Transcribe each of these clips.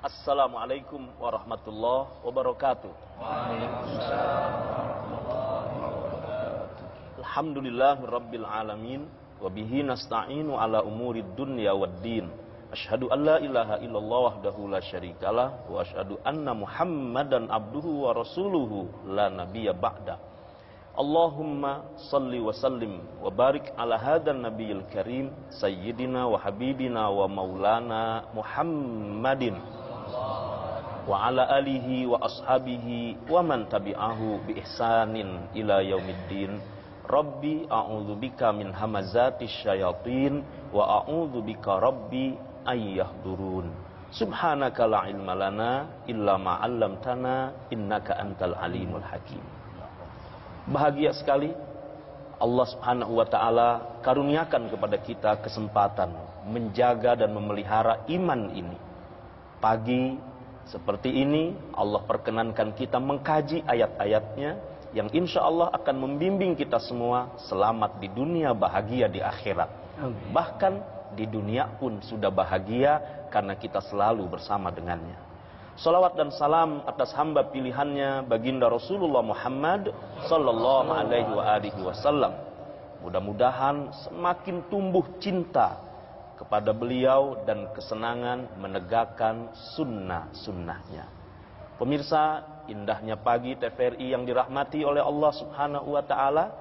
Assalamualaikum warahmatullahi wabarakatuh. Alhamdulillahirabbil alamin wa bihi nasta'inu ala umurid dunya waddin. Asyhadu an la ilaha illallah wahdahu la syarikalah wa asyhadu anna Muhammadan abduhu wa rasuluhu la nabiyya ba'da. Allahumma salli wa sallim wa barik ala hadan nabiyil karim sayyidina wa habibina wa maulana Muhammadin wa ala alihi wa ashabihi wa man tabi'ahu bi ihsanin ila yaumiddin. Rabbi a'udzubika min hamazatis syayatin wa a'udzubika rabbi ayyahdurun. Subhanaka la ilma lana illa ma 'allamtana innaka antal alimul hakim. Bahagia sekali Allah Subhanahu wa taala karuniakan kepada kita kesempatan menjaga dan memelihara iman ini. Pagi seperti ini Allah perkenankan kita mengkaji ayat-ayatnya yang insya Allah akan membimbing kita semua selamat di dunia, bahagia di akhirat. Amin. Bahkan di dunia pun sudah bahagia karena kita selalu bersama dengannya. Salawat dan salam atas hamba pilihannya baginda Rasulullah Muhammad sallallahu alaihi wasallam. Mudah-mudahan semakin tumbuh cinta kepada beliau dan kesenangan menegakkan sunnah-sunnahnya. Pemirsa, indahnya pagi TVRI yang dirahmati oleh Allah Subhanahu wa taala.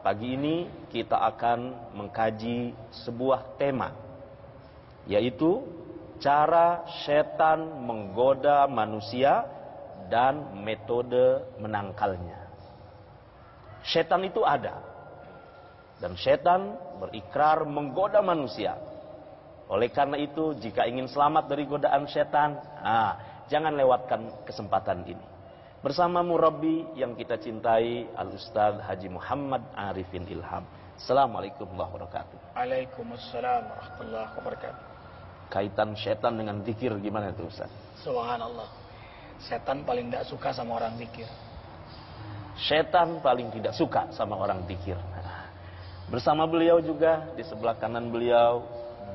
Pagi ini kita akan mengkaji sebuah tema, yaitu cara setan menggoda manusia dan metode menangkalnya. Setan itu ada, dan setan berikrar menggoda manusia. Oleh karena itu, jika ingin selamat dari godaan setan, jangan lewatkan kesempatan ini. Bersama murabbi yang kita cintai, Al-Ustaz Haji Muhammad Arifin Ilham. Assalamualaikum warahmatullahi wabarakatuh. Waalaikumsalam warahmatullahi wabarakatuh. Kaitan setan dengan zikir gimana itu, Ustaz? Subhanallah. Setan paling tidak suka sama orang zikir. Setan paling tidak suka sama orang zikir. Bersama beliau juga, di sebelah kanan beliau,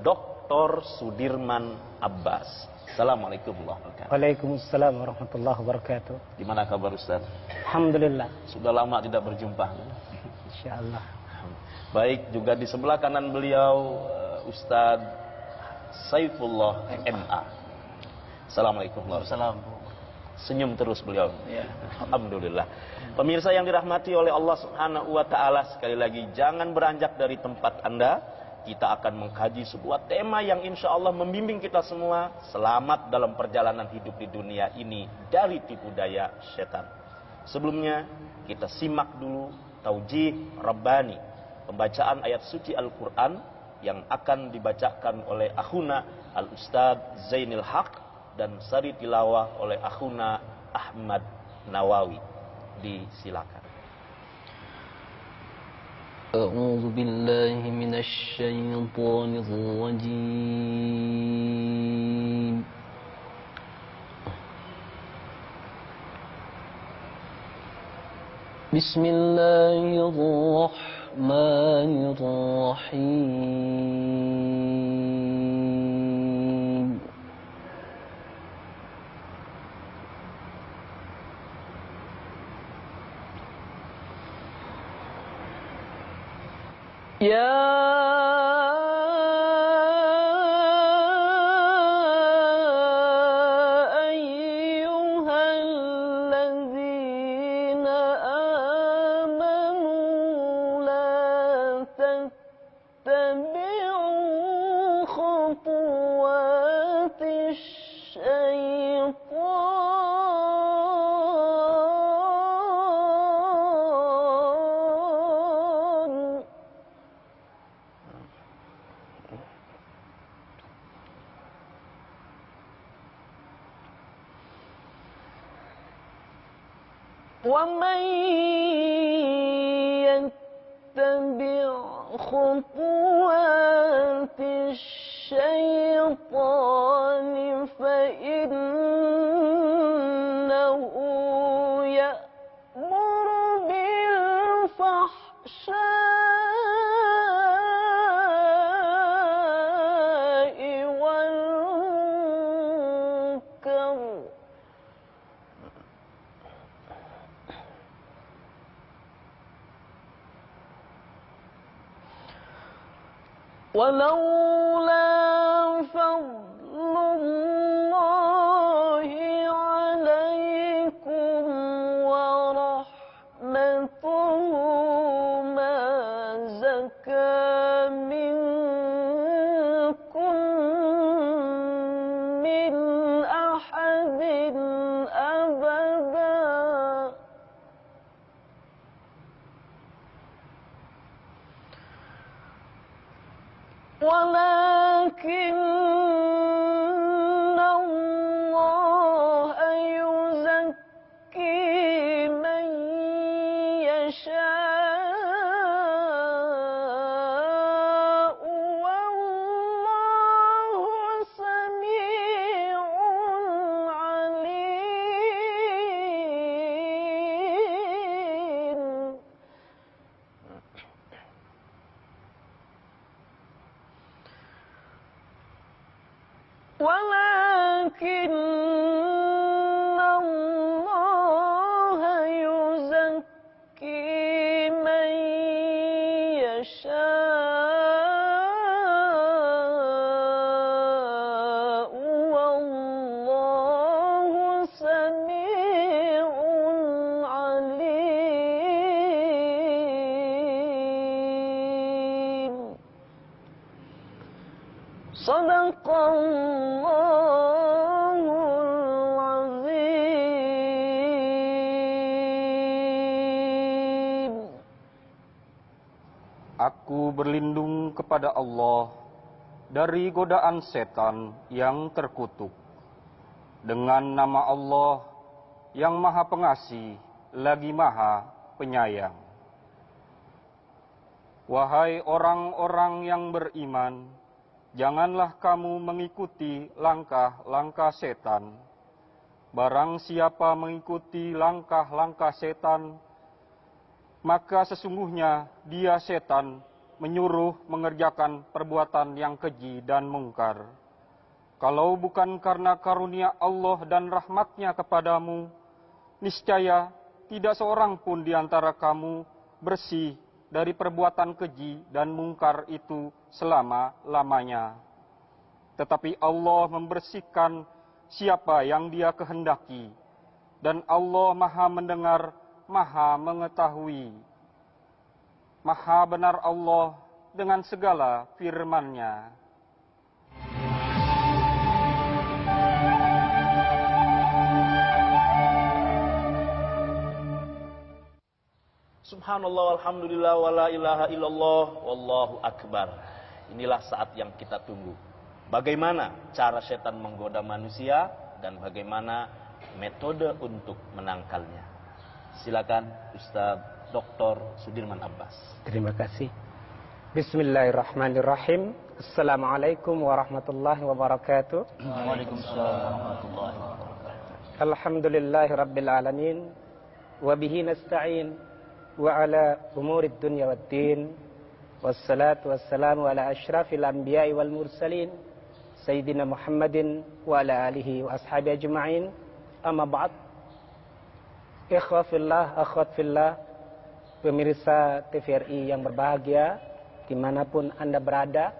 Dr. Sudirman Abbas. Assalamualaikum warahmatullahi wabarakatuh. Waalaikumsalam warahmatullahi wabarakatuh. Gimana kabar Ustaz? Alhamdulillah. Sudah lama tidak berjumpa. Insyaallah. Baik, juga di sebelah kanan beliau Ustaz Saifullah MA. Assalamualaikum warahmatullahi wabarakatuh. Senyum terus beliau. Ya. Alhamdulillah. Pemirsa yang dirahmati oleh Allah Subhanahu wa taala, sekali lagi jangan beranjak dari tempat Anda. Kita akan mengkaji sebuah tema yang insya Allah membimbing kita semua selamat dalam perjalanan hidup di dunia ini dari tipu daya setan. Sebelumnya kita simak dulu taujih Rabbani, pembacaan ayat suci Al-Quran yang akan dibacakan oleh akhuna Al-Ustadz Zainil Haq dan sari tilawah oleh akhuna Ahmad Nawawi. Disilakan. أعوذ بالله من الشيطان الرجيم بسم الله الرحمن الرحيم يا أيها الذين آمنوا لا تتبعوا خطوات الشيطان ومن يتبع خطوات الشيطان فإنه يأمر بالفحشاء والمنكر ولولا فضل الله عليكم ورحمته ما زكى منكم من أحد أبدا ولكن الله يزكي من يشاء والله سميع عليم ولكن الله يزكي من يشاء والله سميع عليم صدق Allahul Azim. Aku berlindung kepada Allah dari godaan setan yang terkutuk. Dengan nama Allah yang Maha Pengasih lagi Maha Penyayang. Wahai orang-orang yang beriman, janganlah kamu mengikuti langkah-langkah setan. Barang siapa mengikuti langkah-langkah setan, maka sesungguhnya dia setan menyuruh mengerjakan perbuatan yang keji dan mungkar. Kalau bukan karena karunia Allah dan rahmatnya kepadamu, niscaya tidak seorang pun di antara kamu bersih dari perbuatan keji dan mungkar itu selama-lamanya. Tetapi Allah membersihkan siapa yang Dia kehendaki, dan Allah Maha mendengar, Maha mengetahui. Maha benar Allah dengan segala firman-Nya. Subhanallah, walhamdulillah, wala ilaha illallah, wallahu akbar. Inilah saat yang kita tunggu. Bagaimana cara setan menggoda manusia dan bagaimana metode untuk menangkalnya. Silakan Ustaz Dr. Sudirman Abbas. Terima kasih. Bismillahirrahmanirrahim. Assalamualaikum warahmatullahi wabarakatuh. Waalaikumsalam warahmatullahi wabarakatuh. Alhamdulillahirabbil alamin wa bihi nasta'in wa ala umurid dunya waddin. Wassalatu wassalamu ala asyrafil anbiya'i wal mursalin Sayyidina Muhammadin wa ala alihi wa ashabi ajma'in. Amma ba'd. Ikhwa fillah, akhwat fillah, pemirsa TVRI yang berbahagia dimanapun Anda berada.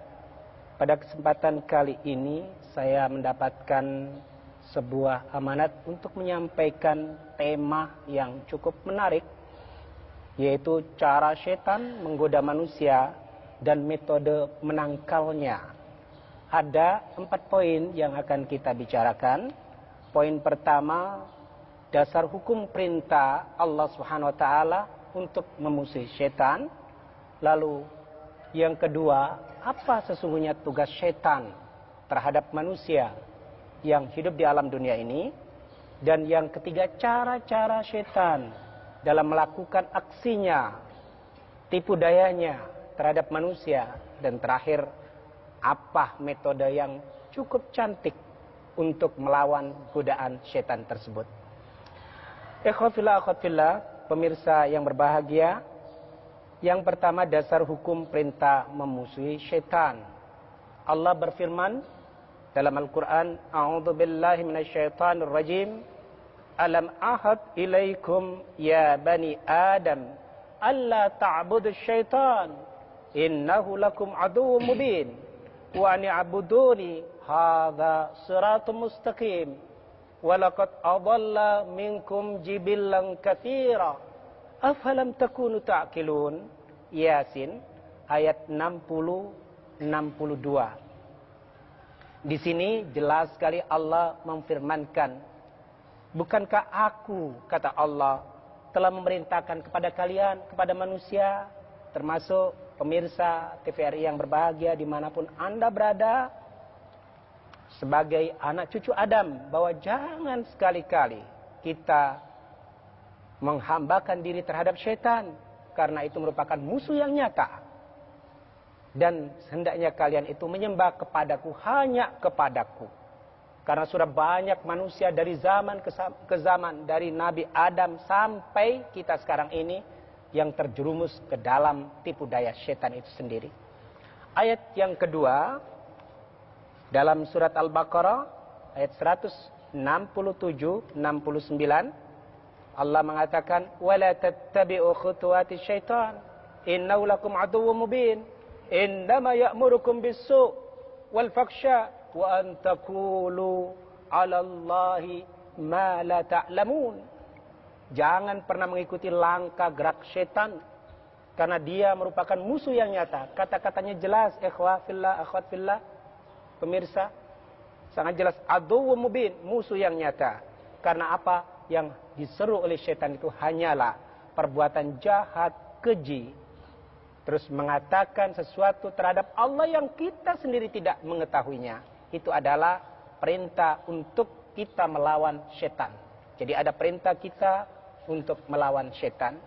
Pada kesempatan kali ini saya mendapatkan sebuah amanat untuk menyampaikan tema yang cukup menarik, yaitu cara setan menggoda manusia dan metode menangkalnya. Ada 4 poin yang akan kita bicarakan. Poin pertama, dasar hukum perintah Allah Subhanahu wa taala untuk memusuhi setan. Lalu yang kedua, apa sesungguhnya tugas setan terhadap manusia yang hidup di alam dunia ini? Dan yang ketiga, cara-cara setan dalam melakukan aksinya, tipu dayanya terhadap manusia. Dan terakhir, apa metode yang cukup cantik untuk melawan godaan setan tersebut. Ikhwafillah, akhwatfillah, pemirsa yang berbahagia, yang pertama dasar hukum perintah memusuhi setan. Allah berfirman dalam Al-Quran, A'udzu billahi minasyaitonir rajim. Alam ahad ilaikum ya bani Adam alla ta'budu syaitan innahu lakum aduwwum mubin wa an i'buduni hadza siratun mustaqim wa laqad adalla minkum jibillan katsira afalam takunu ta'qilun. Yasin ayat 60-62. Di sini jelas sekali Allah memfirmankan, bukankah aku, kata Allah, telah memerintahkan kepada kalian, kepada manusia, termasuk pemirsa TVRI yang berbahagia dimanapun Anda berada, sebagai anak cucu Adam, bahwa jangan sekali-kali kita menghambakan diri terhadap syaitan, karena itu merupakan musuh yang nyata. Dan hendaknya kalian itu menyembah kepadaku, hanya kepadaku. Karena sudah banyak manusia dari zaman ke zaman, dari Nabi Adam sampai kita sekarang ini, yang terjerumus ke dalam tipu daya syaitan itu sendiri. Ayat yang kedua, dalam surat Al-Baqarah, ayat 167-69, Allah mengatakan, وَلَا تَتَّبِعُوا خُطُوَاتِ الشَّيْطَانِ إِنَّهُ لَكُمْ عَدُوٌّ مُبِينٌ إِنَّمَا يَأْمُرُكُمْ بِالسُّوءِ وَالْفَحْشَاءِ وَأَن تَقُولُوا عَلَى اللَّهِ مَا لَا تَعْلَمُونَ. Jangan pernah mengikuti langkah gerak syaitan, karena dia merupakan musuh yang nyata. Kata-katanya jelas, ikhwah fillah, akhwat fillah, pemirsa, sangat jelas, aduwwum mubin, musuh yang nyata. Karena apa? Yang diseru oleh syaitan itu hanyalah perbuatan jahat, keji, terus mengatakan sesuatu terhadap Allah yang kita sendiri tidak mengetahuinya. Itu adalah perintah untuk kita melawan syaitan. Jadi ada perintah kita untuk melawan syaitan.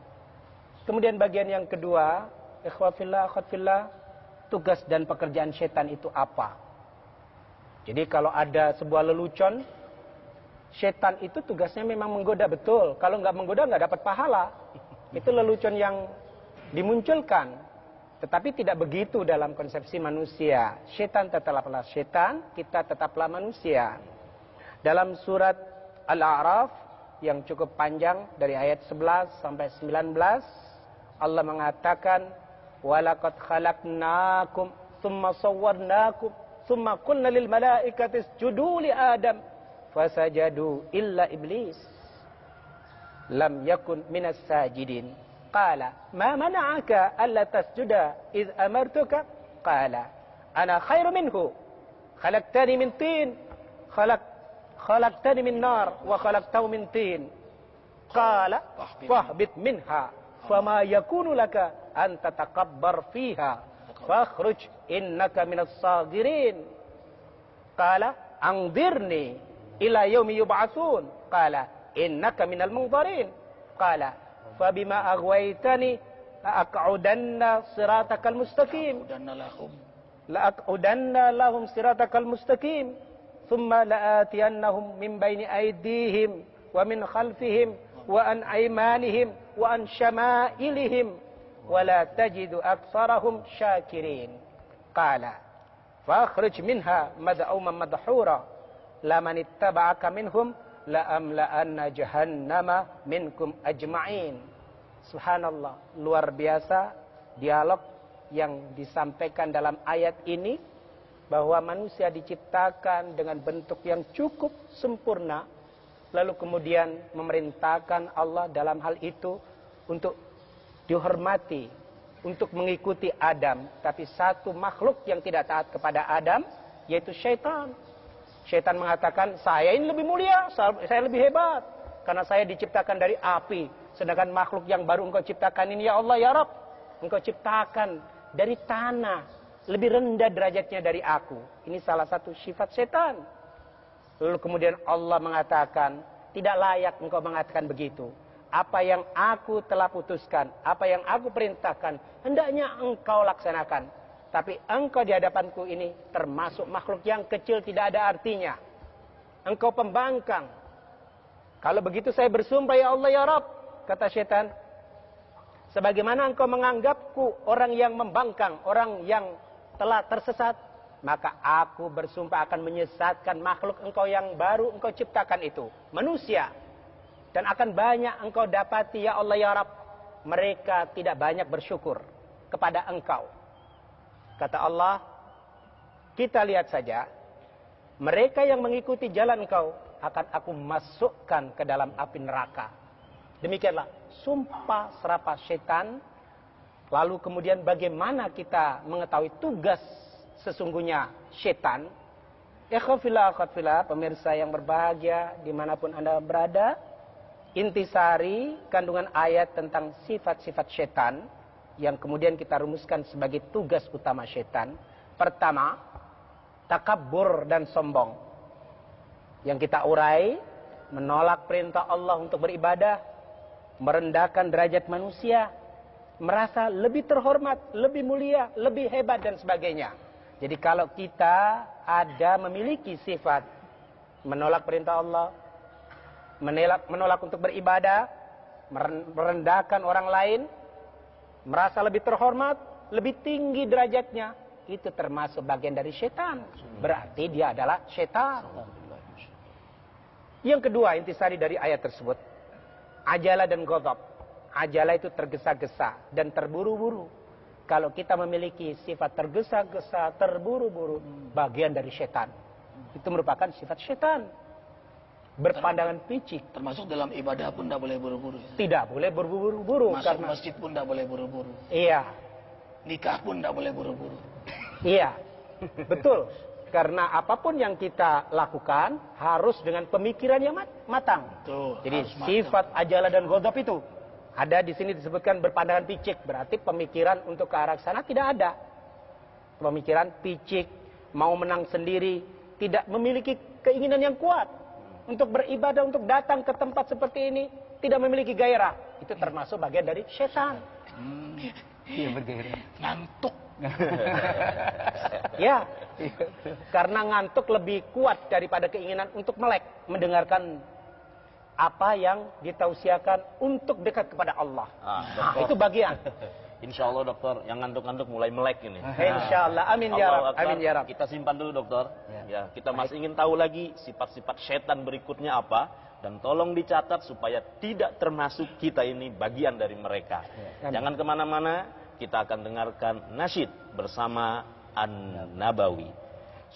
Kemudian bagian yang kedua, ikhwah fillah, akhwat fillah, tugas dan pekerjaan syaitan itu apa? Jadi kalau ada sebuah lelucon, syaitan itu tugasnya memang menggoda, betul. Kalau nggak menggoda nggak dapat pahala. Itu lelucon yang dimunculkan. Tetapi tidak begitu dalam konsepsi manusia. Syaitan tetaplah syaitan, kita tetaplah manusia. Dalam surat Al-A'raf yang cukup panjang dari ayat 11 sampai 19, Allah mengatakan, وَلَقَدْ خَلَقْنَاكُمْ ثُمَّ صَوَّرْنَاكُمْ ثُمَّ قُلْنَا لِلْمَلَائِكَةِ اسْجُدُوا لِآدَمَ فَسَجَدُوا إِلَّا إِبْلِيسَ لَمْ يَكُنْ مِنَ السَّاجِدِينَ قَالَ مَا مَنَعَكَ أَلَّا تَسْجُدَ إِذْ أَمَرْتُكَ قَالَ أَنَا خَيْرٌ مِنْهُ خَلَقْتَنِي مِنْ طِينٍ خَلَقْتَنِي مِنْ نَارٍ وَخَلَقْتَهُ مِنْ طِينٍ قَالَ فَاهْبِطْ مِنْهَا فَمَا يَكُونُ لَكَ أَنْ تَتَكَبَّرَ فِيهَا فَاخْرُجْ إِنَّكَ مِنَ الصَّاغِرِينَ قَالَ أَنْظِرْنِي إِلَى يَوْمِ يُبْعَثُونَ قَالَ إِنَّكَ مِنَ الْمُنظَرِينَ قَالَ فَبِمَا أَغْوَيْتَنِي لَأَقْعُدَنَّ صِرَاطَكَ الْمُسْتَقِيمَ لَأَقْعُدَنَّ لَهُمْ صِرَاطَكَ الْمُسْتَقِيمَ ثُمَّ لَآتِيَنَّهُمْ مِنْ بَيْنِ أَيْدِيهِمْ وَمِنْ خَلْفِهِمْ وَعَنْ أَيْمَانِهِمْ وَعَنْ شَمَائِلِهِمْ وَلَا تَجِدُ أَكْثَرَهُمْ شَاكِرِينَ قَالَ فَاخْرُجْ مِنْهَا مَذْءُومًا مَدْحُورًا لَمَنِ اتَّبَعَكَ مِنْهُمْ لَأَمْلَأَنَّ جَهَنَّمَ مِنْكُمْ أَجْمَعِينَ. Subhanallah, luar biasa dialog yang disampaikan dalam ayat ini, bahwa manusia diciptakan dengan bentuk yang cukup sempurna, lalu kemudian memerintahkan Allah dalam hal itu untuk dihormati, untuk mengikuti Adam. Tapi satu makhluk yang tidak taat kepada Adam, yaitu syaitan. Syaitan mengatakan, saya ini lebih mulia, saya lebih hebat, karena saya diciptakan dari api. Sedangkan makhluk yang baru engkau ciptakan ini, ya Allah, ya Rabb, engkau ciptakan dari tanah, lebih rendah derajatnya dari aku. Ini salah satu sifat setan. Lalu kemudian Allah mengatakan, tidak layak engkau mengatakan begitu. apa yang aku telah putuskan, apa yang aku perintahkan, hendaknya engkau laksanakan. Tapi engkau di hadapanku ini termasuk makhluk yang kecil, tidak ada artinya. Engkau pembangkang. Kalau begitu saya bersumpah, ya Allah ya Rabb, kata syaitan, sebagaimana engkau menganggapku orang yang membangkang, orang yang telah tersesat, maka aku bersumpah akan menyesatkan makhluk engkau yang baru engkau ciptakan itu, manusia. Dan akan banyak engkau dapati, ya Allah ya Rabb, mereka tidak banyak bersyukur kepada engkau. Kata Allah, kita lihat saja, mereka yang mengikuti jalan engkau akan aku masukkan ke dalam api neraka. Demikianlah sumpah serapah syaitan. Lalu kemudian bagaimana kita mengetahui tugas sesungguhnya syaitan? Ikhwafillah, pemirsa yang berbahagia dimanapun Anda berada, intisari kandungan ayat tentang sifat-sifat syaitan yang kemudian kita rumuskan sebagai tugas utama syaitan. Pertama, takabur dan sombong. Yang kita urai, menolak perintah Allah untuk beribadah, merendahkan derajat manusia, merasa lebih terhormat, lebih mulia, lebih hebat dan sebagainya. Jadi kalau kita ada memiliki sifat menolak perintah Allah, menolak untuk beribadah, merendahkan orang lain, merasa lebih terhormat, lebih tinggi derajatnya, itu termasuk bagian dari syaitan. Berarti dia adalah syaitan. Yang kedua, intisari dari ayat tersebut, ajalah dan ghadab. Ajalah itu tergesa-gesa dan terburu-buru. Kalau kita memiliki sifat tergesa-gesa, terburu-buru, bagian dari syaitan. Itu merupakan sifat syaitan. Berpandangan picik. Termasuk dalam ibadah pun tidak boleh buru-buru. Tidak boleh berburu-buru. Masuk karena masjid pun tidak boleh buru-buru. Iya. Nikah pun tidak boleh buru-buru. Iya, betul. Karena apapun yang kita lakukan harus dengan pemikiran yang matang. Betul, jadi sifat ajalah dan ghadab itu ada di sini disebutkan berpandangan picik, berarti pemikiran untuk ke arah sana tidak ada. Pemikiran picik, mau menang sendiri, tidak memiliki keinginan yang kuat untuk beribadah, untuk datang ke tempat seperti ini, tidak memiliki gairah. Itu termasuk bagian dari syaitan. Iya, bergairah. Ngantuk. Ya, karena ngantuk lebih kuat daripada keinginan untuk melek, mendengarkan apa yang ditausiakan untuk dekat kepada Allah. Itu bagian. Insya Allah dokter, yang ngantuk-ngantuk mulai melek ini. Insya Allah, amin ya Rabb, amin ya Rabb. Kita simpan dulu dokter. Ya, kita masih ingin tahu lagi sifat-sifat setan berikutnya apa, dan tolong dicatat supaya tidak termasuk kita ini bagian dari mereka. Jangan kemana-mana, kita akan dengarkan nasyid bersama An-Nabawi.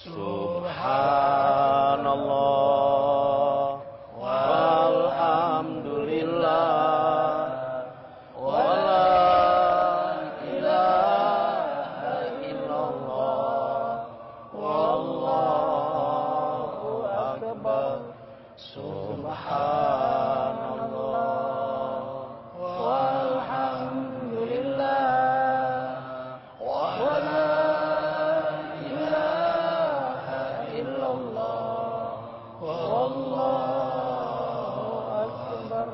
Subhanallah walhamdulillah wala ilaha illallah wallahu akbar. Subhanallah walhamdulillah wala ilaha illallah wallahu akbar.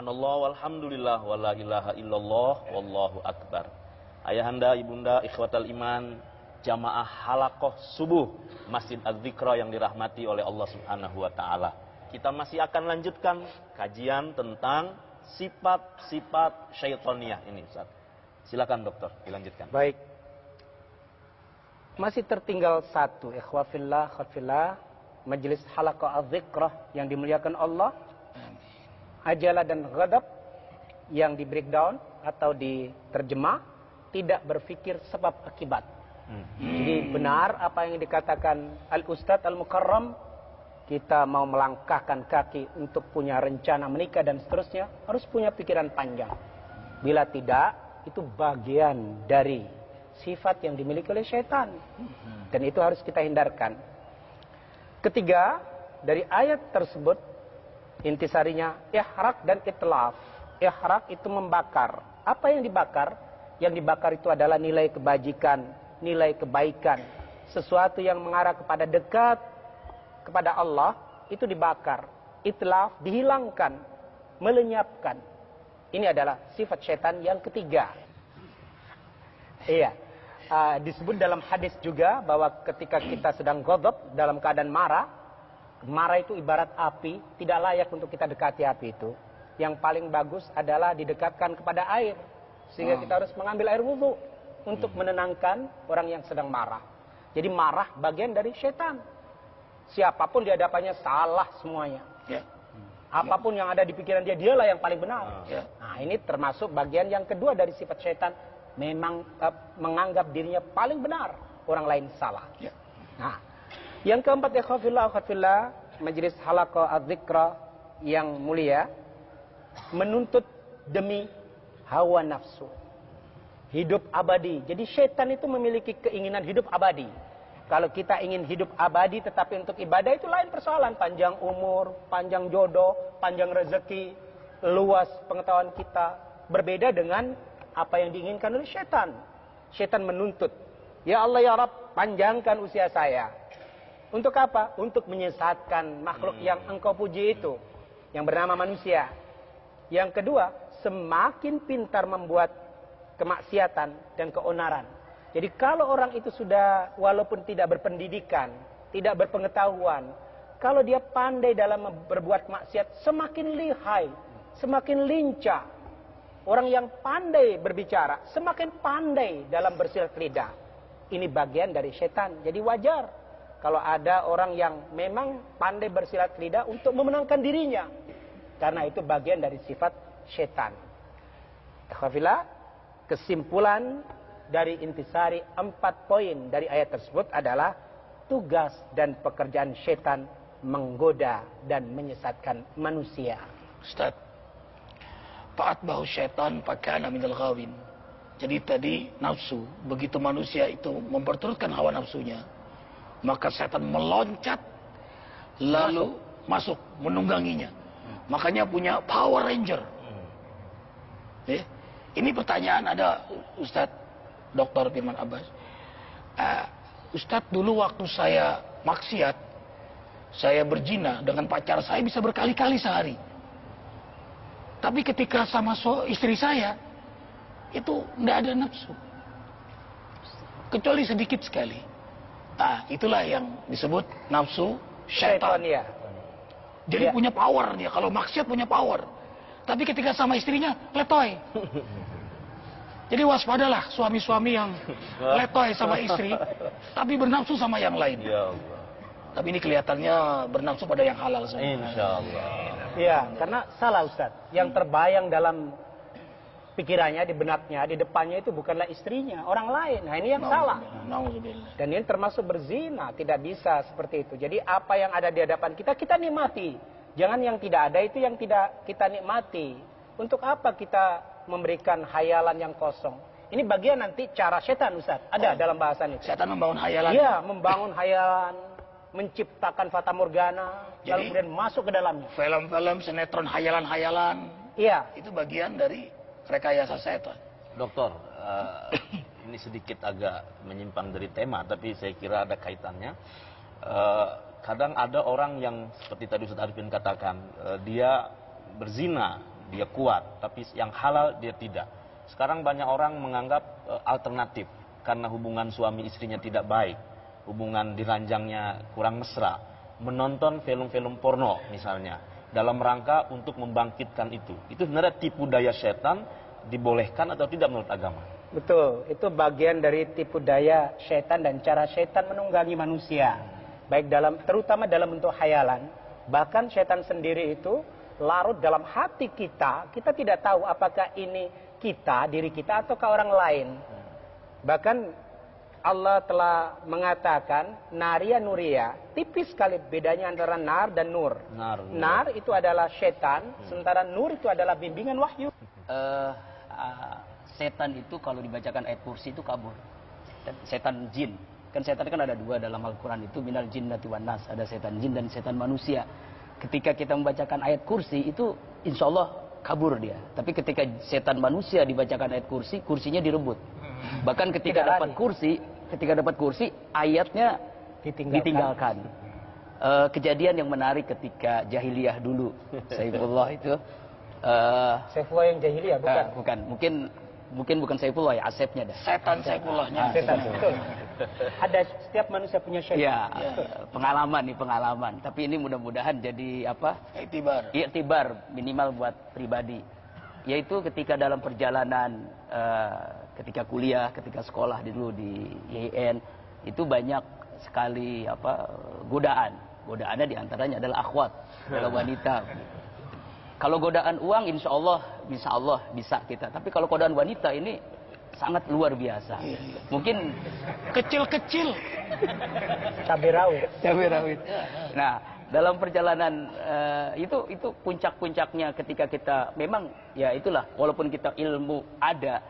subhanallah walhamdulillah wala ilaha illallah wallahu akbar. Ayahanda, ibunda, ikhwatal iman, jamaah halaqah subuh Masjid Az-Zikra yang dirahmati oleh Allah Subhanahu wa taala. Kita masih akan lanjutkan kajian tentang sifat-sifat syaitaniyah ini, Ustaz. Silakan dokter, dilanjutkan. Baik. Masih tertinggal satu, ikhwafillah, khafillah, majelis halaqah Az-Zikra yang dimuliakan Allah. Ajalah dan ghadab yang di breakdown atau diterjemah, tidak berpikir sebab akibat. Jadi benar apa yang dikatakan Al-Ustadz Al-Mukarram, kita mau melangkahkan kaki untuk punya rencana menikah dan seterusnya, harus punya pikiran panjang. Bila tidak, itu bagian dari sifat yang dimiliki oleh syaitan. Dan itu harus kita hindarkan. Ketiga, dari ayat tersebut, intisarinya ihraq dan itlaf. Ihraq itu membakar. Apa yang dibakar? Yang dibakar itu adalah nilai kebajikan, nilai kebaikan. Sesuatu yang mengarah kepada dekat kepada Allah, itu dibakar. Itlaf, dihilangkan, melenyapkan. Ini adalah sifat syaitan yang ketiga. Iya. Disebut dalam hadis juga bahwa ketika kita sedang ghadab, dalam keadaan marah, marah itu ibarat api, tidak layak untuk kita dekati api itu. Yang paling bagus adalah didekatkan kepada air. Sehingga kita harus mengambil air wudhu untuk menenangkan orang yang sedang marah. Jadi marah bagian dari syaitan. Siapapun di hadapannya salah semuanya. Ya. Apapun yang ada di pikiran dia, dialah yang paling benar. Ya. Nah, ini termasuk bagian yang kedua dari sifat syaitan. Memang menganggap dirinya paling benar, orang lain salah. Ya. Nah, yang keempat, ikhwafillah, akhwafillah, majelis halaqah Az-Zikra yang mulia, menuntut demi hawa nafsu, hidup abadi. Jadi syaitan itu memiliki keinginan hidup abadi. Kalau kita ingin hidup abadi tetapi untuk ibadah, itu lain persoalan. Panjang umur, panjang jodoh, panjang rezeki, luas pengetahuan kita. Berbeda dengan apa yang diinginkan oleh syaitan. Syaitan menuntut, ya Allah ya Rabb, panjangkan usia saya. Untuk apa? Untuk menyesatkan makhluk yang engkau puji itu, yang bernama manusia. Yang kedua, semakin pintar membuat kemaksiatan dan keonaran. Jadi kalau orang itu sudah walaupun tidak berpendidikan, tidak berpengetahuan, kalau dia pandai dalam berbuat maksiat, semakin lihai, semakin lincah. Orang yang pandai berbicara, semakin pandai dalam bersilat lidah. Ini bagian dari setan. Jadi wajar kalau ada orang yang memang pandai bersilat lidah untuk memenangkan dirinya. Karena itu bagian dari sifat setan. Ikhwafillah, kesimpulan dari intisari 4 poin dari ayat tersebut adalah tugas dan pekerjaan setan menggoda dan menyesatkan manusia. Ustaz, fa'atbahu syaitan fakana minal ghawin. Jadi tadi nafsu, begitu manusia itu memperturutkan hawa nafsunya, maka setan meloncat lalu masuk menungganginya. Makanya punya Power Ranger. Ini pertanyaan ada Ustaz Dr. Firman Abbas. Ustaz, dulu waktu saya maksiat, saya berzina dengan pacar saya bisa berkali-kali sehari. Tapi ketika sama istri saya, itu tidak ada nafsu. Kecuali sedikit sekali. Itulah yang disebut nafsu syaitan. Ya. Jadi punya power dia. Kalau maksiat punya power. Tapi ketika sama istrinya, letoy. Jadi waspadalah suami-suami yang letoy sama istri, tapi bernafsu sama yang lain. Ya Allah. Tapi ini kelihatannya bernafsu pada yang halal semua. Insyaallah. Iya, karena salah Ustaz. Yang terbayang dalam pikirannya, di benaknya, di depannya itu bukanlah istrinya, orang lain. Nah ini yang salah. Dan ini termasuk berzina, tidak bisa seperti itu. Jadi apa yang ada di hadapan kita, kita nikmati. Jangan yang tidak ada itu yang tidak kita nikmati. Untuk apa kita memberikan hayalan yang kosong? Ini bagian nanti cara setan Ustaz. Ada dalam bahasan itu. Setan membangun hayalan. Iya, membangun hayalan, menciptakan fata morgana, lalu kemudian masuk ke dalamnya. Film-film, sinetron, hayalan-hayalan. Iya. Itu bagian dari rekayasa setan. Dokter, ini sedikit agak menyimpang dari tema, tapi saya kira ada kaitannya. Kadang ada orang yang seperti tadi Ustaz Arifin katakan, dia berzina dia kuat, tapi yang halal dia tidak. Sekarang banyak orang menganggap alternatif karena hubungan suami istrinya tidak baik, hubungan di ranjangnya kurang mesra, menonton film-film porno misalnya, dalam rangka untuk membangkitkan itu. Itu sebenarnya tipu daya setan, dibolehkan atau tidak menurut agama? Betul, itu bagian dari tipu daya setan dan cara setan menunggangi manusia. Baik terutama dalam bentuk khayalan. Bahkan setan sendiri itu larut dalam hati kita. Kita tidak tahu apakah ini kita, diri kita, atau ke orang lain. Bahkan Allah telah mengatakan naria nuria, tipis sekali bedanya antara nar dan nur. Nar itu adalah setan, sementara nur itu adalah bimbingan wahyu. Setan itu kalau dibacakan ayat kursi itu kabur. Setan jin. Kan setan kan ada dua dalam Al-Quran itu, minal jinnati wan nas. Ada setan jin dan setan manusia. Ketika kita membacakan ayat kursi itu insya Allah kabur dia. Tapi ketika setan manusia dibacakan ayat kursi, kursinya direbut. Bahkan ketika dapat kursi, ayatnya ditinggalkan. Kejadian yang menarik ketika jahiliyah dulu, Saifullah itu. Saifullah yang jahiliyah bukan? Bukan, mungkin bukan Saifullah ya, Asepnya dah. Setan Saifullahnya. Setan, betul. Ada setiap manusia punya setan. Ya, pengalaman. Tapi ini mudah-mudahan jadi apa? Iktibar minimal buat pribadi. Yaitu ketika dalam perjalanan, ketika kuliah, ketika sekolah dulu di YIN, itu banyak sekali godaan. Godaannya diantaranya adalah akhwat, adalah wanita. Kalau godaan uang, insya Allah bisa kita. Tapi kalau godaan wanita ini sangat luar biasa. Mungkin kecil-kecil. Cabai rawit. Nah, dalam perjalanan itu puncak-puncaknya ketika kita memang ya itulah, walaupun kita ilmu ada,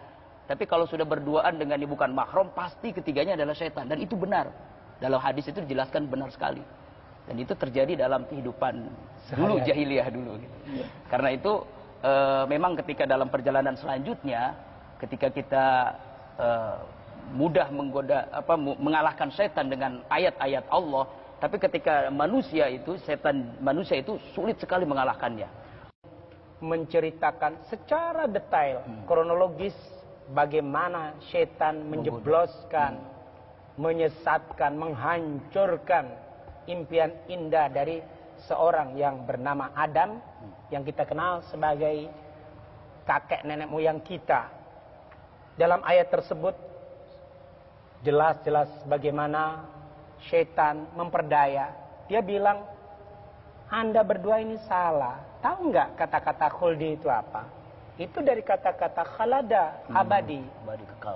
tapi kalau sudah berduaan dengan yang bukan mahram, pasti ketiganya adalah setan. Dan itu benar. Dalam hadis itu dijelaskan benar sekali. Dan itu terjadi dalam kehidupan dulu, jahiliyah dulu. Gitu. Karena itu memang ketika dalam perjalanan selanjutnya, ketika kita mudah mengalahkan setan dengan ayat-ayat Allah, tapi ketika manusia itu sulit sekali mengalahkannya. Menceritakan secara detail, kronologis, bagaimana setan menjebloskan, menyesatkan, menghancurkan impian indah dari seorang yang bernama Adam, yang kita kenal sebagai kakek nenek moyang kita. Dalam ayat tersebut jelas-jelas bagaimana setan memperdaya. Dia bilang, Anda berdua ini salah. Tahu nggak kata-kata khuldi itu apa? Itu dari kata-kata khalada, abadi.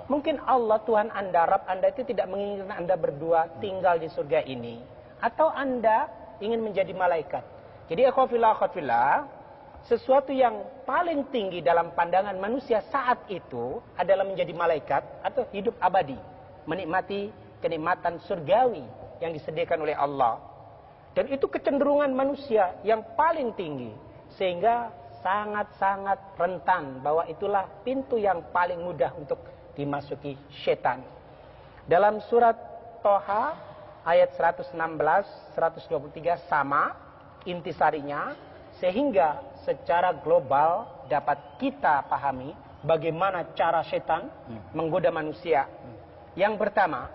Mungkin Allah, Tuhan Anda, Rabb Anda itu tidak menginginkan Anda berdua tinggal di surga ini. Atau Anda ingin menjadi malaikat. Jadi akhwafillah, sesuatu yang paling tinggi dalam pandangan manusia saat itu adalah menjadi malaikat atau hidup abadi. Menikmati kenikmatan surgawi yang disediakan oleh Allah. Dan itu kecenderungan manusia yang paling tinggi. Sehingga sangat-sangat rentan bahwa itulah pintu yang paling mudah untuk dimasuki setan. Dalam surat Toha ayat 116, 123 sama intisarinya, sehingga secara global dapat kita pahami bagaimana cara setan menggoda manusia. Yang pertama,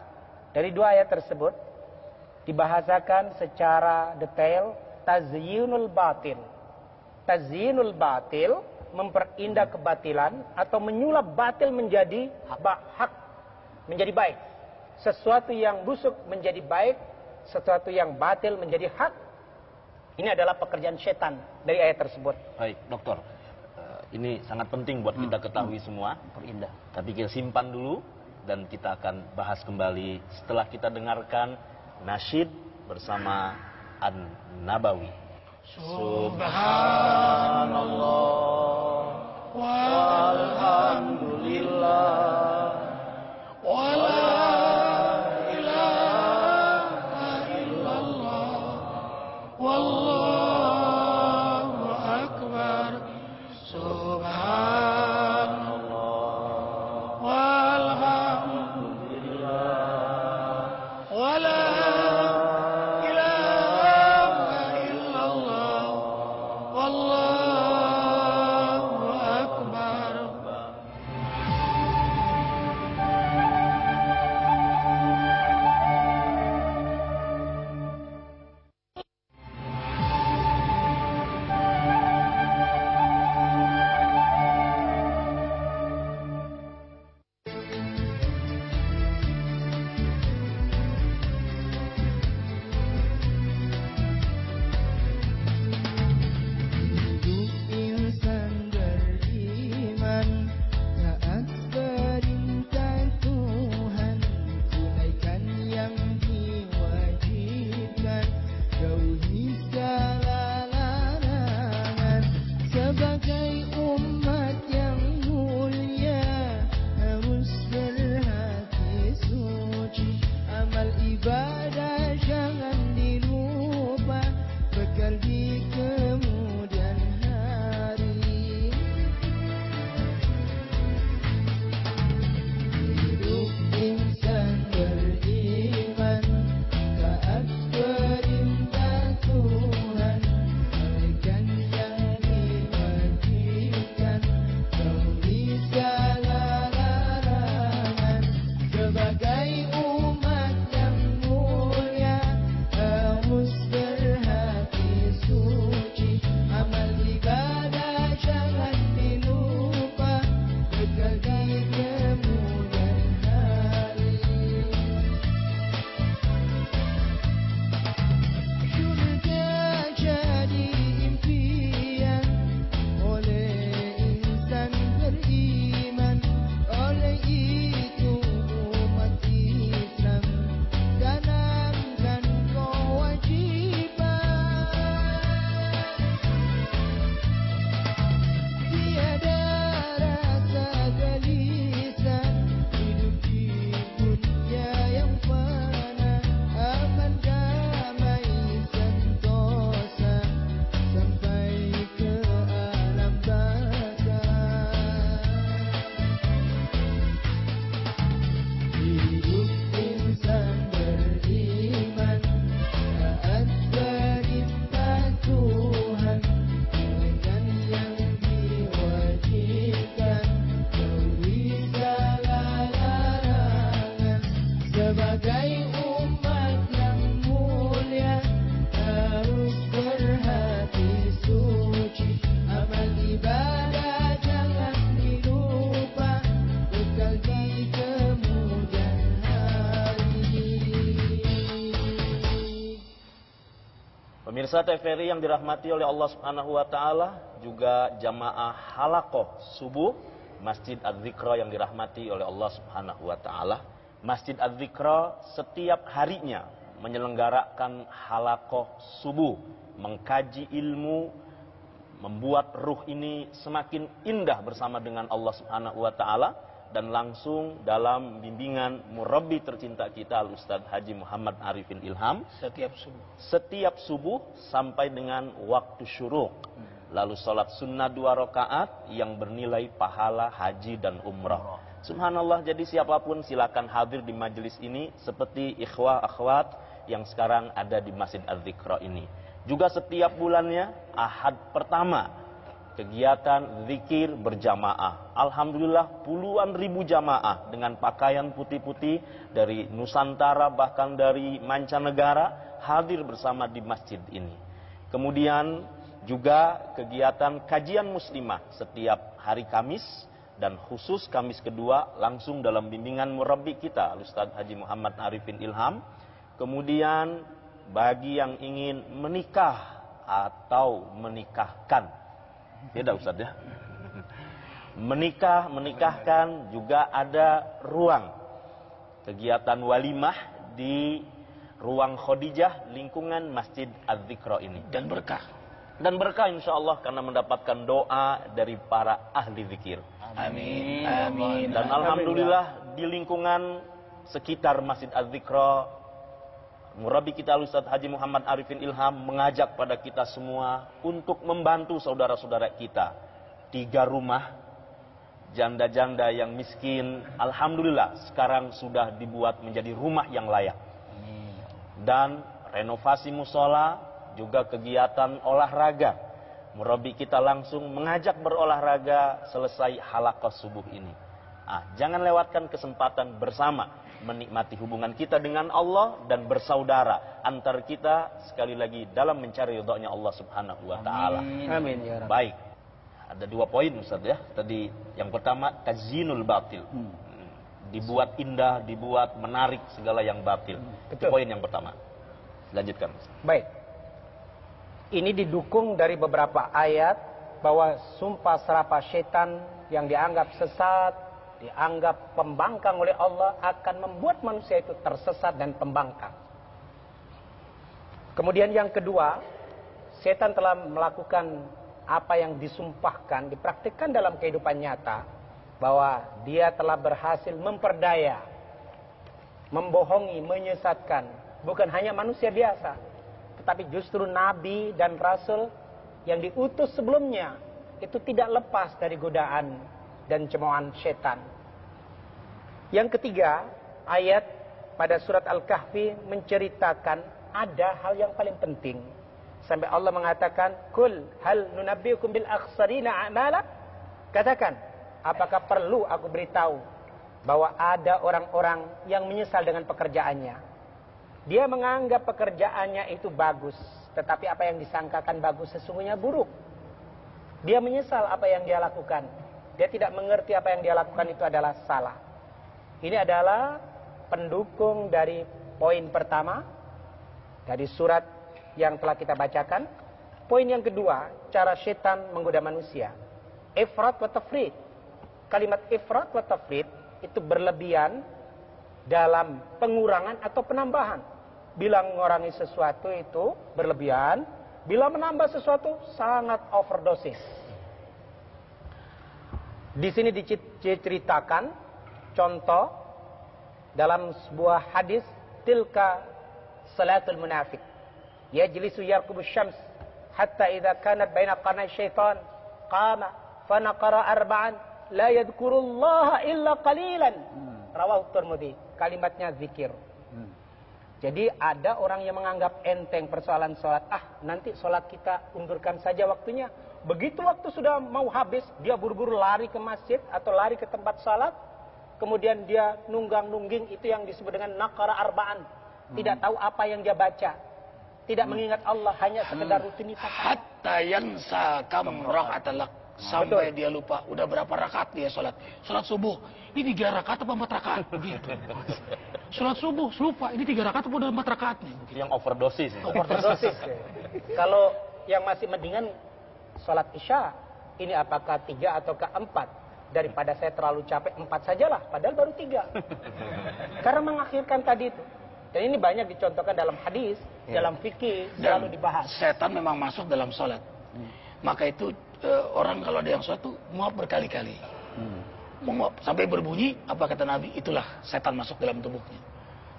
dari dua ayat tersebut dibahasakan secara detail tazyinul batil. Tazyinul batil, memperindah kebatilan atau menyulap batil menjadi hak, menjadi baik. Sesuatu yang busuk menjadi baik, sesuatu yang batil menjadi hak. Ini adalah pekerjaan setan dari ayat tersebut. Baik, dokter. Ini sangat penting buat kita ketahui semua. Perindah. Tapi kita simpan dulu dan kita akan bahas kembali setelah kita dengarkan nasyid bersama An-Nabawi. Subhanallah walhamdulillah wala ilaha illallah wallahu akbar. Subhanallah walhamdulillah wala ilaha illallah wallahu Pemirsa TVRI yang dirahmati oleh Allah Subhanahu wa taala, juga jamaah halaqah subuh Masjid Az-Zikra yang dirahmati oleh Allah Subhanahu wa taala. Masjid Az-Zikra setiap harinya menyelenggarakan halaqah subuh, mengkaji ilmu, membuat ruh ini semakin indah bersama dengan Allah Subhanahu wa taala, dan langsung dalam bimbingan murabbi tercinta kita Al-Ustadz Haji Muhammad Arifin Ilham setiap subuh sampai dengan waktu syuruk. Lalu sholat sunnah 2 rakaat yang bernilai pahala haji dan umrah. Subhanallah, jadi siapapun silakan hadir di majelis ini seperti ikhwah akhwat yang sekarang ada di Masjid Az-Zikra ini. Juga setiap bulannya Ahad pertama kegiatan zikir berjamaah. Alhamdulillah puluhan ribu jamaah dengan pakaian putih-putih dari Nusantara bahkan dari mancanegara hadir bersama di masjid ini. Kemudian juga kegiatan kajian muslimah setiap hari Kamis, dan khusus Kamis kedua langsung dalam bimbingan murabbi kita Ustadz Haji Muhammad Arifin Ilham. Kemudian bagi yang ingin menikah atau menikahkan, beda Ustadz ya, menikahkan juga ada ruang kegiatan walimah di ruang Khadijah lingkungan Masjid Az-Zikra ini. Dan berkah insya Allah karena mendapatkan doa dari para ahli zikir. Amin. Amin. Dan alhamdulillah di lingkungan sekitar Masjid Az-Zikra, murabbi kita Ustadz Haji Muhammad Arifin Ilham mengajak pada kita semua untuk membantu saudara-saudara kita. 3 rumah janda-janda yang miskin, alhamdulillah sekarang sudah dibuat menjadi rumah yang layak. Dan renovasi musola, juga kegiatan olahraga. Murabbi kita langsung mengajak berolahraga selesai halaqah subuh ini. Jangan lewatkan kesempatan bersama menikmati hubungan kita dengan Allah dan bersaudara antar kita sekali lagi dalam mencari ridhonya Allah Subhanahu wa taala. Amin ya Rabb. Baik. Ada 2 poin Ustaz ya. Tadi yang pertama tazyinul batil. Dibuat indah, dibuat menarik segala yang batil. Itu poin yang pertama. Lanjutkan. Baik. Ini didukung dari beberapa ayat bahwa sumpah serapah setan yang dianggap sesat, dianggap pembangkang oleh Allah akan membuat manusia itu tersesat dan pembangkang. Kemudian yang kedua, setan telah melakukan apa yang disumpahkan, dipraktikkan dalam kehidupan nyata, bahwa dia telah berhasil memperdaya, membohongi, menyesatkan bukan hanya manusia biasa, tetapi justru nabi dan rasul yang diutus sebelumnya itu tidak lepas dari godaan dan cemoohan setan. Yang ketiga, ayat pada surat Al-Kahfi menceritakan ada hal yang paling penting. Sampai Allah mengatakan, "Kul hal nunabbiukum bil akhsarina a'mala?" Katakan, apakah perlu aku beritahu bahwa ada orang-orang yang menyesal dengan pekerjaannya? Dia menganggap pekerjaannya itu bagus, tetapi apa yang disangkakan bagus sesungguhnya buruk. Dia menyesal apa yang dia lakukan. Dia tidak mengerti apa yang dia lakukan itu adalah salah. Ini adalah pendukung dari poin pertama dari surat yang telah kita bacakan. Poin yang kedua, cara setan menggoda manusia. Ifrat wa tafrid. Kalimat ifrat wa tafrid itu berlebihan dalam pengurangan atau penambahan. Bila mengurangi sesuatu itu berlebihan, bila menambah sesuatu sangat overdosis. Di sini diceritakan contoh dalam sebuah hadis, tilka salatul munafik. Yajlisu yarkubu syams hatta idza kanat baina qarnay syaitan qama fa naqara arba'an la yadhkurullaha illa qalilan. Rawahu Tirmidzi. Kalimatnya zikir. Jadi ada orang yang menganggap enteng persoalan sholat. Nanti sholat kita undurkan saja waktunya. Begitu waktu sudah mau habis, dia buru-buru lari ke masjid atau lari ke tempat sholat. Kemudian dia nunggang-nungging, itu yang disebut dengan naqara arba'an. Tidak tahu apa yang dia baca. Tidak mengingat Allah, hanya sekedar rutinitas. Hatta yansa kam raka'atalak. Sampai dia lupa, udah berapa rakaat dia sholat. Sholat subuh, ini 3 rakaat apa 4 rakaat? Begitu. Sholat subuh, lupa, ini 3 rakaat apa udah 4 rakaat nih? Itu yang overdosis. Overdosis. Kalau yang masih mendingan sholat isya, ini apakah 3 atau 4? Daripada saya terlalu capek 4 sajalah, padahal baru 3. Karena mengakhirkan tadi itu. Dan ini banyak dicontohkan dalam hadis, dalam fikih, selalu dibahas. Setan memang masuk dalam sholat. Maka itu orang kalau ada yang sholat tuh muap berkali-kali. Menguap sampai berbunyi, apa kata Nabi? Itulah setan masuk dalam tubuhnya.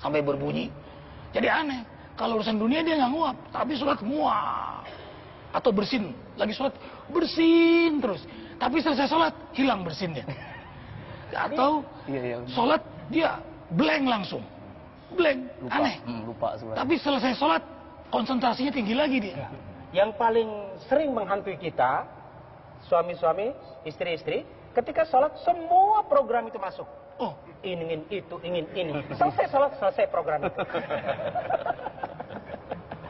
Sampai berbunyi. Jadi aneh. Kalau urusan dunia dia nggak nguap, tapi sholat muap. Atau bersin, lagi sholat bersin terus. Tapi selesai sholat hilang bersinnya. Atau sholat dia blank langsung. Blank, Lupa. aneh. Lupa sebenarnya. Tapi selesai sholat konsentrasinya tinggi lagi dia. Yang paling sering menghantui kita, suami-suami, istri-istri, ketika sholat semua program itu masuk. Oh, Ingin itu, ingin ini. Selesai sholat, selesai program itu.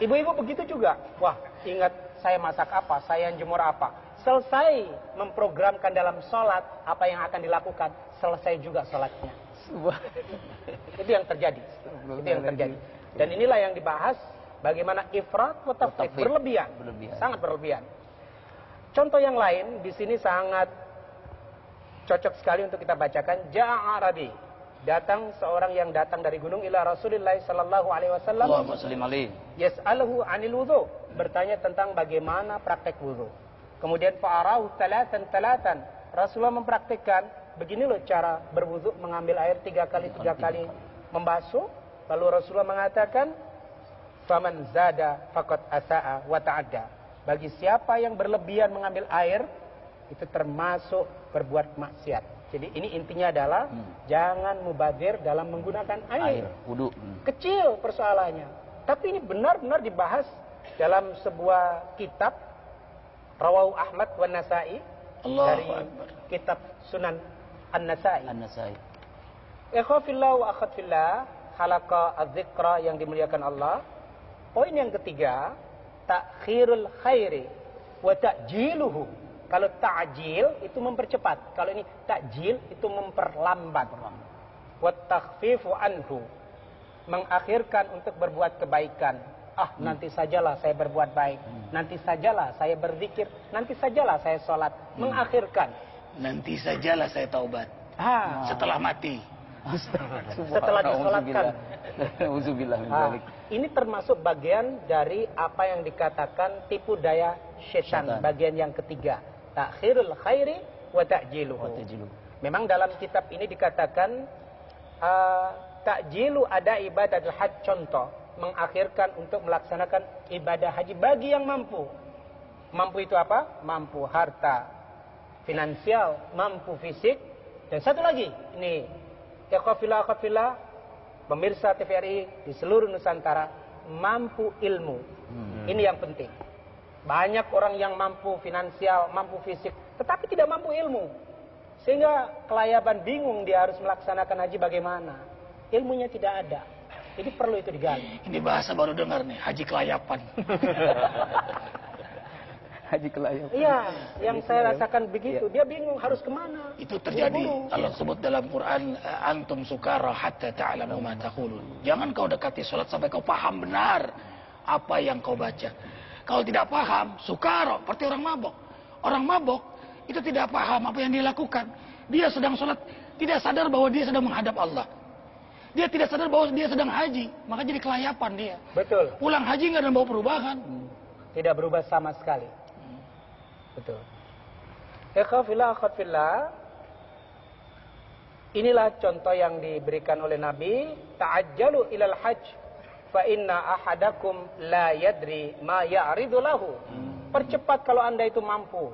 Ibu-ibu begitu juga. Wah, ingat saya masak apa, saya jemur apa. Selesai memprogramkan dalam sholat apa yang akan dilakukan, selesai juga sholatnya. Itu yang terjadi. Itu yang terjadi. Dan inilah yang dibahas, bagaimana ifrat wa tafrid, berlebihan. Sangat berlebihan. Contoh yang lain di sini sangat cocok sekali untuk kita bacakan. Ja'a Arabi, datang seorang yang datang dari gunung ila Rasulullah sallallahu alaihi wasallam. Allahumma shalli alaihi. Yas'aluhu 'anil wudu, bertanya tentang bagaimana praktek wudu. Kemudian fa'arahu talatan. Rasulullah mempraktikkan, begini loh cara berwudu, mengambil air 3 kali membasuh. Lalu Rasulullah mengatakan, faman zada faqad asa'a wa ta'adda. Bagi siapa yang berlebihan mengambil air, itu termasuk berbuat maksiat. Jadi ini intinya adalah jangan mubadir dalam menggunakan air. Wudu. Kecil persoalannya. Tapi ini benar-benar dibahas dalam sebuah kitab Rawahu Ahmad wa Nasai, dari kitab Sunan An-Nasai. Ikhwafillah wa akhwatfillah, halaqah az-zikra yang dimuliakan Allah. Poin yang ketiga, takhirul khairi wa ta'jiluhu. Kalau ta'jil itu mempercepat, kalau ini ta'jil itu memperlambat. Wa takhfifu anhu, mengakhirkan untuk berbuat kebaikan. Nanti sajalah saya berbuat baik, nanti sajalah saya berzikir, nanti sajalah saya sholat. Mengakhirkan. nanti sajalah saya taubat. Setelah mati. Setelah disolatkan. Ini termasuk bagian dari apa yang dikatakan tipu daya syaitan. Bagian yang ketiga, takhirul khairi wa ta'jiluhu. Memang dalam kitab ini dikatakan ta'jilu ada ibadatul hajj, contoh mengakhirkan untuk melaksanakan ibadah haji bagi yang mampu. Mampu itu apa? Mampu harta, finansial, mampu fisik, dan satu lagi, ini ikhwafillah pemirsa TVRI di seluruh Nusantara, mampu ilmu. Ini yang penting. Banyak orang yang mampu finansial, mampu fisik, tetapi tidak mampu ilmu. Sehingga kelayaban, bingung dia harus melaksanakan haji bagaimana. Ilmunya tidak ada. Jadi perlu itu digali. Ini bahasa baru dengar nih, haji kelayapan. Haji kelayapan. Iya, yang saya rasakan begitu. Dia bingung harus kemana. Itu terjadi. Allah sebut dalam Quran, antum sukara hatta ta'lamu ma taqulun. Jangan kau dekati sholat sampai kau paham benar apa yang kau baca. Kalau tidak paham, sukara, seperti orang mabok. Orang mabok itu tidak paham apa yang dia lakukan. Dia sedang sholat, tidak sadar bahwa dia sedang menghadap Allah. Dia tidak sadar bahwa dia sedang haji, maka jadi kelayapan dia. Betul. Pulang haji nggak ada bawa perubahan. Tidak berubah sama sekali. Betul. Ikhwafillah akhwatfillah, inilah contoh yang diberikan oleh Nabi. Ta'ajjalu ilal hajj fa inna ahadakum la yadri ma ya'ridu lahu. Percepat kalau Anda itu mampu.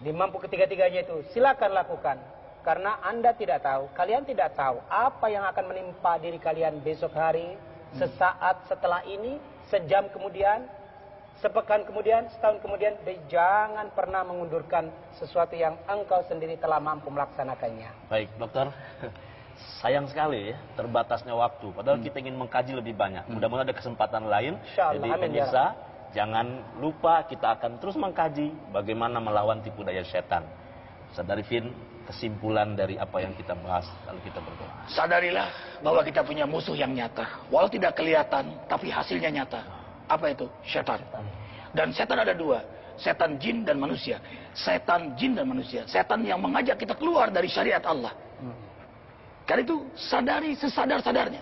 Dimampu ketiga-tiganya itu, silakan lakukan. Karena Anda tidak tahu, kalian tidak tahu apa yang akan menimpa diri kalian besok hari, sesaat setelah ini, sejam kemudian, sepekan kemudian, setahun kemudian. Jangan pernah mengundurkan sesuatu yang engkau sendiri telah mampu melaksanakannya. Baik, dokter. Sayang sekali ya, terbatasnya waktu. Padahal kita ingin mengkaji lebih banyak. Mudah-mudahan ada kesempatan lain. Insyaallah, Jadi amin, pemirsa, jangan lupa kita akan terus mengkaji bagaimana melawan tipu daya setan. Ustaz Arifin, kesimpulan dari apa yang kita bahas kalau kita berdoa. Sadarilah bahwa kita punya musuh yang nyata. Walau tidak kelihatan, tapi hasilnya nyata. Apa itu? Setan. Dan setan ada dua. Setan jin dan manusia. Setan jin dan manusia. Setan yang mengajak kita keluar dari syariat Allah. Karena itu sadari sesadar-sadarnya.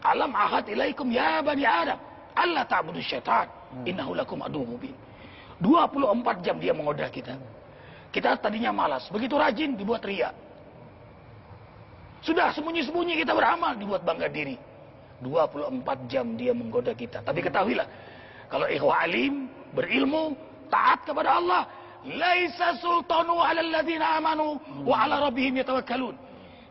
Alam ahad ilaikum ya bani Adam, alla ta'budu syaitan, innahu lakum aduwwun mubin. 24 jam dia menggoda kita. Kita tadinya malas, begitu rajin dibuat riya. Sudah sembunyi-sembunyi kita beramal, dibuat bangga diri. 24 jam dia menggoda kita. Tapi ketahuilah, kalau ikhwah alim, berilmu, taat kepada Allah, laisa sultanu 'alal ladzina amanu wa 'ala rabbihim yatawakkalun.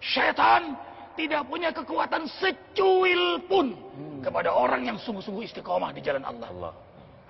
Syaitan tidak punya kekuatan secuil pun kepada orang yang sungguh-sungguh istiqomah di jalan Allah.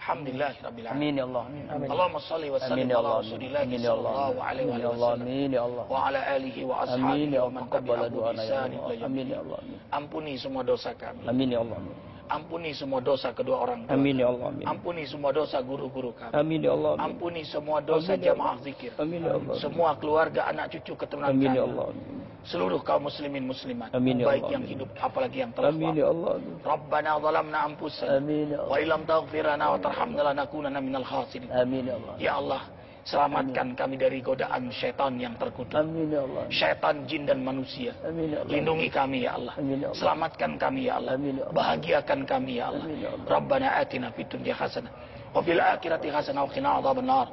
Alhamdulillahirabbil alamin. Amin ya Allah. Amin. Allahumma shalli wa sallim ala Rasulillah sallallahu alaihi wa sallam. Amin ya Allah. Wa ala alihi wa Amin ashabihi ya wa man Allah. Qabbala tabi'ahu bi doana ya ihsan Allah. ila yaumil Amin ya din. Allah. Amin. Ampuni semua dosa kami. Amin ya Allah. Amin. Ampuni semua dosa kedua orang tua. Amin ya Allah. Amin. Ampuni semua dosa guru-guru kami. Amin ya Allah. Amin. Ampuni semua dosa Amin ya jamaah zikir. Amin ya Allah. Semua keluarga, anak cucu, keturunan Amin ya kami. Allah. Amin. Seluruh kaum muslimin muslimat, Amin ya baik Allah. yang hidup apalagi yang telah Amin wafat. ya Allah. Amin. Rabbana zalamna anfusana Amin ya wa Allah. illam taghfir lana wa tarhamna lanakunanna minal khasirin. Amin ya Allah. Ya Allah, selamatkan kami dari godaan syaitan yang terkutuk. Amin ya Allah. Syaitan, jin dan manusia. Amin ya Allah. Lindungi kami ya Allah. Amin ya Allah. Selamatkan kami ya Allah. Amin ya Allah. Bahagiakan kami ya Allah. Amin ya Allah. Rabbana atina fid dunya hasanah wa fil akhirati hasanah wa qina adzabannar.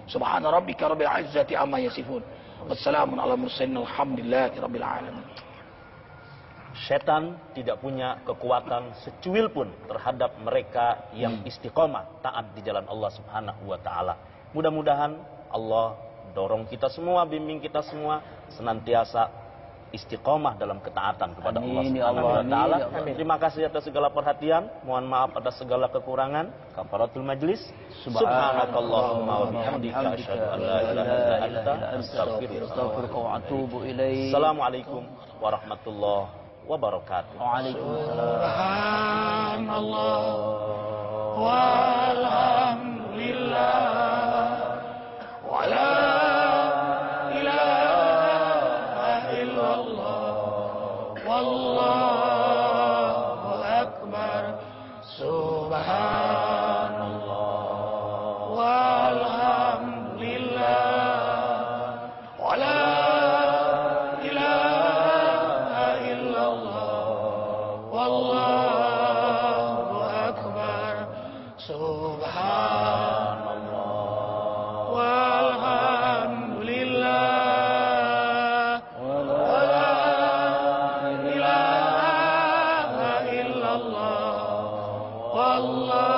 Subhana rabbika rabbil izzati amma yasifun. Wassalamun ala mursalin alhamdulillahi rabbil alamin. Setan tidak punya kekuatan secuil pun terhadap mereka yang istiqomah taat di jalan Allah Subhanahu wa taala. Mudah-mudahan Allah dorong kita semua, bimbing kita semua senantiasa istiqomah dalam ketaatan kepada Allah Amin ya Subhanahu wa Allah. taala. Amin ya Allah. Terima kasih atas segala perhatian. Mohon maaf atas segala kekurangan. Kafaratul majlis. Subhanakallahumma wa bihamdika asyhadu an la ilaha illa anta Astaghfiruka wa atubu ilaik. Assalamualaikum warahmatullahi wabarakatuh. Waalaikumsalam. Subhanallah walhamdulillah wa la ilaha illallah wallahu akbar. Subhanallah walhamdulillah wa la Wallahu akbar. Subhanallah walhamdulillah wa la ilaha illallah wallahu